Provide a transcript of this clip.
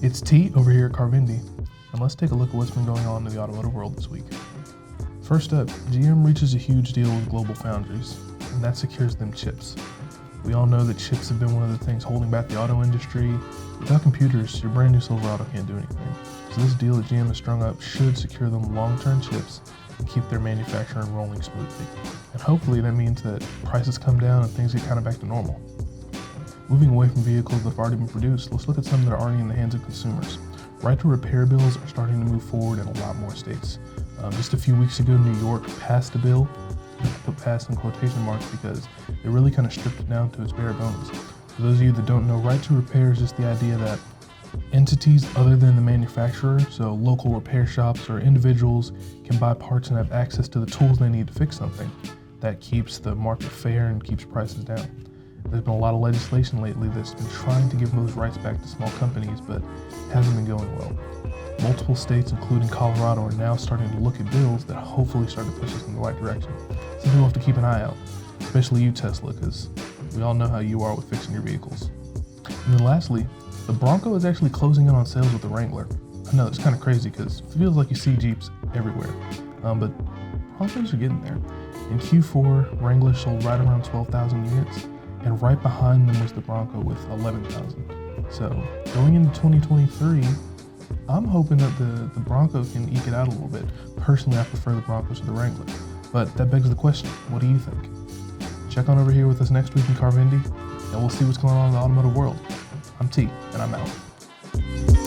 It's T over here at Carvendee, and let's take a look at what's been going on in the automotive world this week. First up, GM reaches a huge deal with global foundries, and that secures them chips. We all know that chips have been one of the things holding back the auto industry. Without computers, your brand new Silverado can't do anything. So this deal that GM has strung up should secure them long-term chips and keep their manufacturing rolling smoothly. And hopefully that means that prices come down and things get kind of back to normal. Moving away from vehicles that have already been produced, let's look at some that are already in the hands of consumers. Right to repair bills are starting to move forward in a lot more states. Just a few weeks ago, New York passed a bill. I put passed in quotation marks because they really kind of stripped it down to its bare bones. For those of you that don't know, right to repair is just the idea that entities other than the manufacturer, so local repair shops or individuals, can buy parts and have access to the tools they need to fix something. That keeps the market fair and keeps prices down. There's been a lot of legislation lately that's been trying to give those rights back to small companies, but hasn't been going well. Multiple states, including Colorado, are now starting to look at bills that hopefully start to push us in the right direction. Something we'll have to keep an eye out, especially you, Tesla, because we all know how you are with fixing your vehicles. And then lastly, the BRONCO is actually closing in on sales with the WRANGLER. I know it's kind of crazy because it feels like you see Jeeps everywhere, but Broncos are getting there. In Q4, WRANGLER sold right around 12,000 units, and right behind them was the BRONCO with 11,000. So going into 2023, I'm hoping that the BRONCO can eke it out a little bit. Personally, I prefer the Broncos to the WRANGLER, but that begs the question, what do you think? Check on over here with us next week in Carvendee, and we'll see what's going on in the automotive world. I'm T, and I'm out.